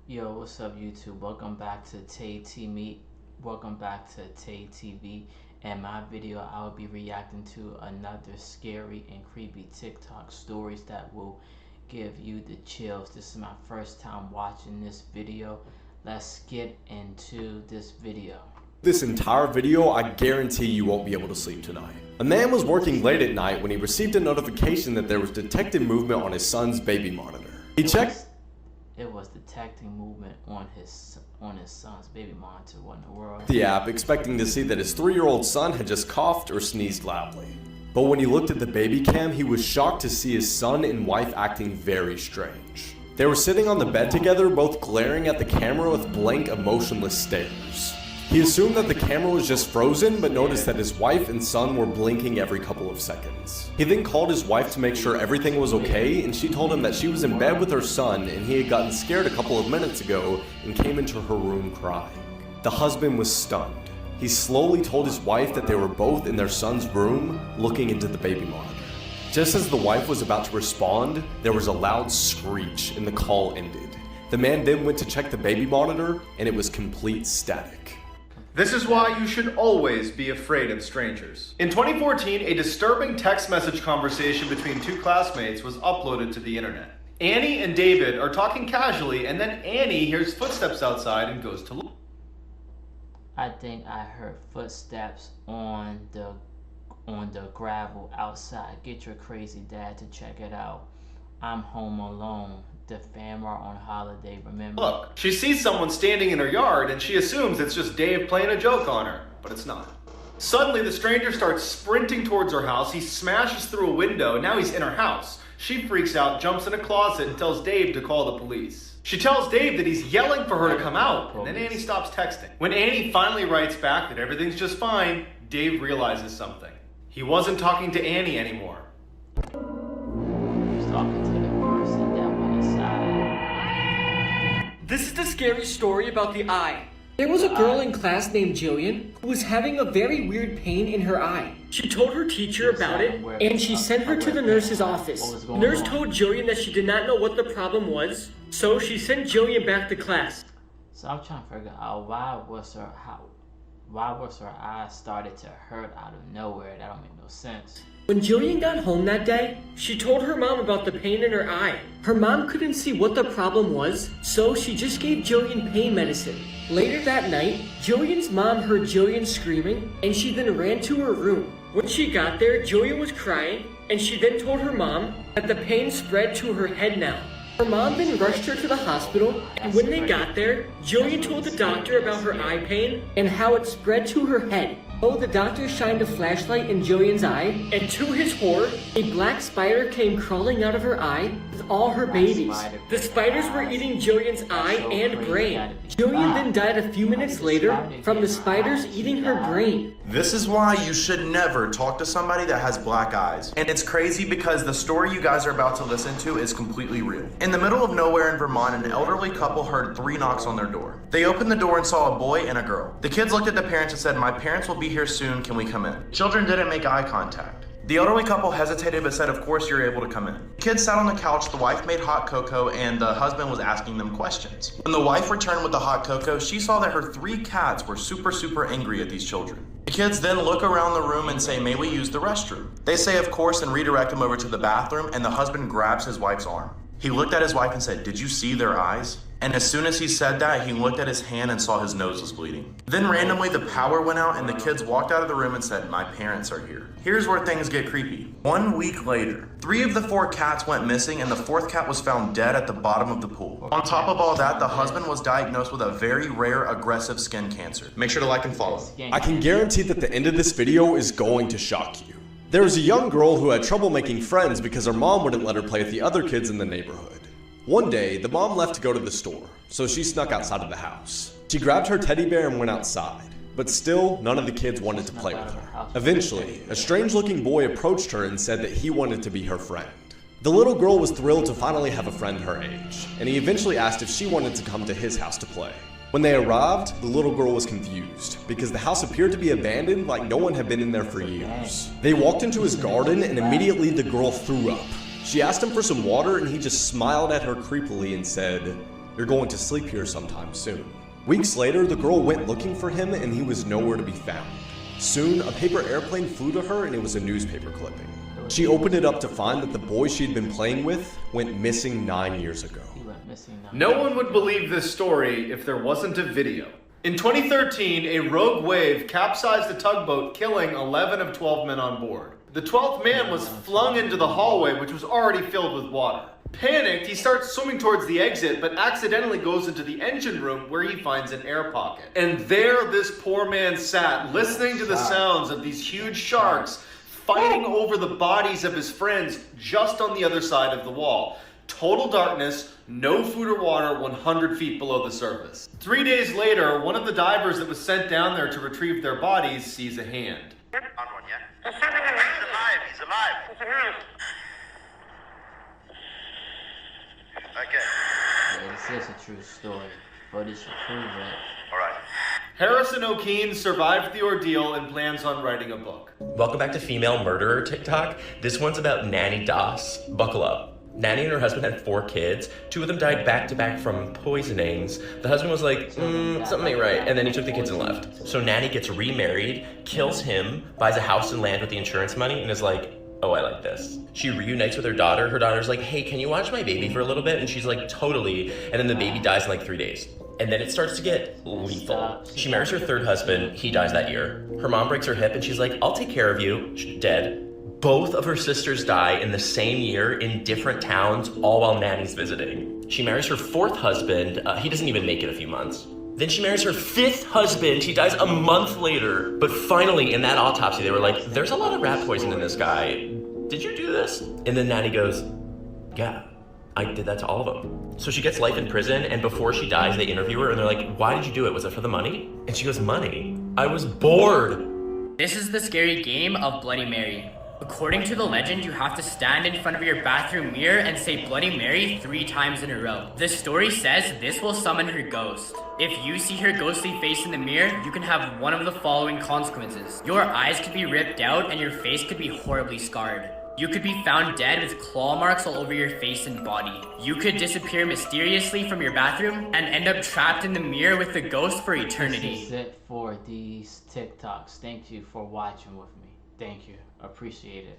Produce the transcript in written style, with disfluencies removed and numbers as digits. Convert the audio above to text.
Yo, what's up YouTube? Welcome back to Tay TV. Welcome back to Tay TV. In my video, I will be reacting to another scary and creepy TikTok stories that will give you the chills. This is my first time watching this video. Let's get into this video. This entire video, I guarantee you won't be able to sleep tonight. A man was working late at night when he received a notification that there was detected movement on his son's baby monitor. He checked. It was detecting movement on his son's baby monitor. What in the world? The app, expecting to see that his 3-year-old son had just coughed or sneezed loudly. But when he looked at the baby cam, he was shocked to see his son and wife acting very strange. They were sitting on the bed together, both glaring at the camera with blank, emotionless stares. He assumed that the camera was just frozen, but noticed that his wife and son were blinking every couple of seconds. He then called his wife to make sure everything was okay, and she told him that she was in bed with her son and he had gotten scared a couple of minutes ago and came into her room crying. The husband was stunned. He slowly told his wife that they were both in their son's room looking into the baby monitor. Just as the wife was about to respond, there was a loud screech and the call ended. The man then went to check the baby monitor and it was complete static. This is why you should always be afraid of strangers. In 2014, a disturbing text message conversation between two classmates was uploaded to the internet. Annie and David are talking casually, and then Annie hears footsteps outside and goes to look. I think I heard footsteps on the gravel outside. Get your crazy dad to check it out. I'm home alone. The fam are on holiday, remember? Look, she sees someone standing in her yard and she assumes it's just Dave playing a joke on her, but it's not. Suddenly, the stranger starts sprinting towards her house. He smashes through a window, and now he's in her house. She freaks out, jumps in a closet, and tells Dave to call the police. She tells Dave that he's yelling for her to come out, and then Annie stops texting. When Annie finally writes back that everything's just fine, Dave realizes something. He wasn't talking to Annie anymore. He's talking to the person that went inside. This is the scary story about the eye. There was a girl in class named Jillian who was having a very weird pain in her eye. She told her teacher about it and she sent her to the nurse's office. The nurse told Jillian that she did not know what the problem was, so she sent Jillian back to class. So I'm trying to figure out why was her eye started to hurt out of nowhere? That don't make no sense. When Jillian got home that day, she told her mom about the pain in her eye. Her mom couldn't see what the problem was, so she just gave Jillian pain medicine. Later that night, Jillian's mom heard Jillian screaming, and she then ran to her room. When she got there, Jillian was crying, and she then told her mom that the pain spread to her head now. Her mom then rushed her to the hospital, and when they got there, Jillian told the doctor about her eye pain and how it spread to her head. So the doctor shined a flashlight in Jillian's eye, and to his horror, a black spider came crawling out of her eye with all her babies. The spiders were eating Jillian's eye and brain. Jillian then died a few minutes later from the spiders eating her brain. This is why you should never talk to somebody that has black eyes. And it's crazy because the story you guys are about to listen to is completely real. In the middle of nowhere in Vermont, an elderly couple heard 3 knocks on their door. They opened the door and saw a boy and a girl. The kids looked at the parents and said, "My parents will be here soon, can we come in?" Children didn't make eye contact. The elderly couple hesitated but said, "Of course you're able to come in." The kids sat on the couch, the wife made hot cocoa, and the husband was asking them questions. When the wife returned with the hot cocoa, she saw that her 3 cats were super angry at these children. The kids then look around the room and say, "May we use the restroom?" They say of course and redirect them over to the bathroom, and the husband grabs his wife's arm. He looked at his wife and said, "Did you see their eyes?" And as soon as he said that, he looked at his hand and saw his nose was bleeding. Then randomly the power went out and the kids walked out of the room and said, "My parents are here." Here's where things get creepy. 1 week later, 3 of the 4 cats went missing and the 4th cat was found dead at the bottom of the pool. On top of all that, the husband was diagnosed with a very rare aggressive skin cancer. Make sure to like and follow. I can guarantee that the end of this video is going to shock you. There was a young girl who had trouble making friends because her mom wouldn't let her play with the other kids in the neighborhood. One day, the mom left to go to the store, so she snuck outside of the house. She grabbed her teddy bear and went outside, but still, none of the kids wanted to play with her. Eventually, a strange-looking boy approached her and said that he wanted to be her friend. The little girl was thrilled to finally have a friend her age, and he eventually asked if she wanted to come to his house to play. When they arrived, the little girl was confused because the house appeared to be abandoned like no one had been in there for years. They walked into his garden and immediately the girl threw up. She asked him for some water and he just smiled at her creepily and said, You're going to sleep here sometime soon. Weeks later, the girl went looking for him and he was nowhere to be found. Soon, a paper airplane flew to her and it was a newspaper clipping. She opened it up to find that the boy she'd been playing with went missing 9 years ago. No one would believe this story if there wasn't a video. In 2013, a rogue wave capsized a tugboat, killing 11 of 12 men on board. The 12th man was flung into the hallway, which was already filled with water. Panicked, he starts swimming towards the exit, but accidentally goes into the engine room where he finds an air pocket. And there this poor man sat, listening to the sounds of these huge sharks fighting over the bodies of his friends just on the other side of the wall. Total darkness, no food or water 100 feet below the surface. 3 days later, one of the divers that was sent down there to retrieve their bodies sees a hand. On one, yeah? He's alive, he's alive. Okay. Yeah, this is a true story. Footage should prove it. Alright. Harrison O'Keen survived the ordeal and plans on writing a book. Welcome back to Female Murderer TikTok. This one's about Nanny Doss. Buckle up. Nanny and her husband had 4 kids. 2 of them died back to back from poisonings. The husband was like, something ain't right, and then he took the kids and left. So Nanny gets remarried, kills him, buys a house and land with the insurance money, and is like, oh, I like this. She reunites with her daughter. Her daughter's like, hey, can you watch my baby for a little bit? And she's like, totally. And then the baby dies in like 3 days. And then it starts to get lethal. She marries her 3rd husband. He dies that year. Her mom breaks her hip and she's like, I'll take care of you. She's dead. Both of her sisters die in the same year in different towns, all while Nanny's visiting. She marries her 4th husband. He doesn't even make it a few months. Then she marries her 5th husband. He dies a month later. But finally, in that autopsy, they were like, there's a lot of rat poison in this guy. Did you do this? And then Nanny goes, yeah, I did that to all of them. So she gets life in prison, and before she dies, they interview her, and they're like, why did you do it? Was it for the money? And she goes, money? I was bored. This is the scary game of Bloody Mary. According to the legend, you have to stand in front of your bathroom mirror and say Bloody Mary 3 times in a row. The story says this will summon her ghost. If you see her ghostly face in the mirror, you can have one of the following consequences. Your eyes could be ripped out and your face could be horribly scarred. You could be found dead with claw marks all over your face and body. You could disappear mysteriously from your bathroom and end up trapped in the mirror with the ghost for eternity. This is it for these TikToks. Thank you for watching with me. Thank you. Appreciate it.